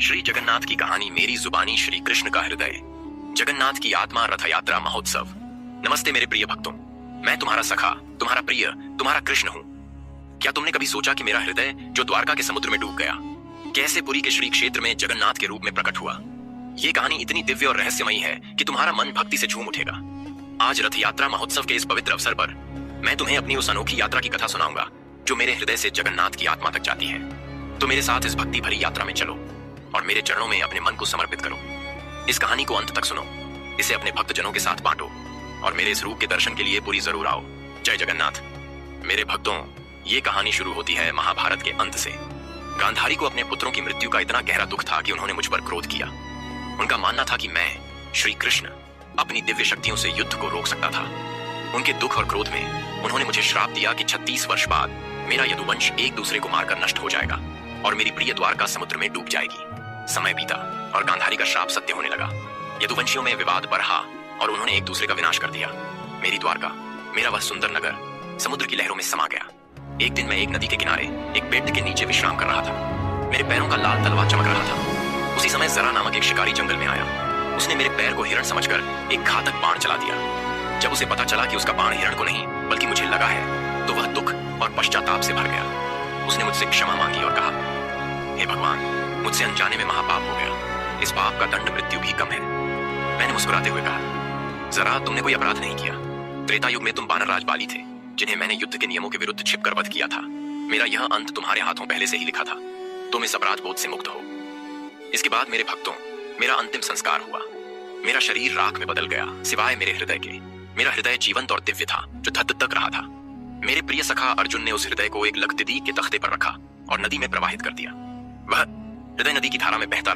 श्री जगन्नाथ की कहानी मेरी जुबानी श्री कृष्ण का हृदय। जगन्नाथ की आत्मा रथ यात्रा महोत्सव। नमस्ते मेरे प्रिय भक्तों, मैं तुम्हारा सखा, तुम्हारा प्रिय, तुम्हारा कृष्ण हूँ। क्या तुमने कभी सोचा कि मेरा हृदय जो द्वारका के समुद्र में डूब गया, कैसे पुरी के श्री क्षेत्र में जगन्नाथ के रूप में प्रकट हुआ। ये कहानी इतनी दिव्य और रहस्यमयी है कि तुम्हारा मन भक्ति से झूम उठेगा। आज रथ यात्रा महोत्सव के इस पवित्र अवसर पर मैं तुम्हें अपनी उस अनोखी यात्रा की कथा सुनाऊंगा जो मेरे हृदय से जगन्नाथ की आत्मा तक जाती है। तो मेरे साथ इस भक्ति भरी यात्रा में चलो और मेरे चरणों में अपने मन को समर्पित करो। इस कहानी को अंत तक सुनो, इसे अपने भक्तजनों के साथ बांटो और मेरे इस रूप के दर्शन के लिए पूरी जरूर आओ। जय जगन्नाथ। मेरे भक्तों, ये कहानी शुरू होती है महाभारत के अंत से। गांधारी को अपने पुत्रों की मृत्यु का इतना गहरा दुख था कि उन्होंने मुझ पर क्रोध किया। उनका मानना था कि मैं श्री कृष्ण अपनी दिव्य शक्तियों से युद्ध को रोक सकता था। उनके दुख और क्रोध में उन्होंने मुझे श्राप दिया कि 36 वर्ष बाद मेरा यदुवंश एक दूसरे को मारकर नष्ट हो जाएगा और मेरी प्रिय द्वारका समुद्र में डूब जाएगी। समय बीता और गांधारी का श्राप सत्य होने लगा। यदुवंशियों में विवाद बढ़ा और उन्होंने एक दूसरे का विनाश कर दिया। मेरी द्वारका, मेरा वह सुंदर नगर समुद्र की लहरों में समा गया। एक दिन मैं एक नदी के किनारे एक पेड़ के नीचे विश्राम कर रहा था। मेरे पैरों का लाल तलवा चमक रहा था। उसी समय जरा नामक एक शिकारी जंगल में आया। उसने मेरे पैर को हिरण समझकर एक घातक बाण चला दिया। जब उसे पता चला कि उसका बाण हिरण को नहीं बल्कि मुझे लगा है, तो वह दुख और पश्चाताप से भर गया। उसने मुझसे क्षमा मांगी और कहा, हे भगवान, मुझसे अनजाने में महापाप हो गया। इस पाप का दंड मृत्यु भी कम है। मैंने मुस्कुराते हुए कहा, जरा तुमने कोई अपराध नहीं किया। त्रेता युग में तुम वानरराज बाली थे, जिन्हें मैंने युद्ध के नियमों के विरुद्ध छिपकर वध किया था। मेरा यह अंत तुम्हारे हाथों पहले से ही लिखा था। तुम इस अपराध बोध से मुक्त हो। इसके बाद मेरे भक्तों, मेरा अंतिम संस्कार हुआ। मेरा शरीर राख में बदल गया, सिवाय मेरे हृदय के। मेरा हृदय जीवंत और दिव्य था, जो धद तक रहा था। मेरे प्रिय सखा अर्जुन ने उस हृदय को एक लक्षद्वीप के तख्ते पर रखा और नदी में प्रवाहित कर दिया। वह हृदय नदी की धारा में बहता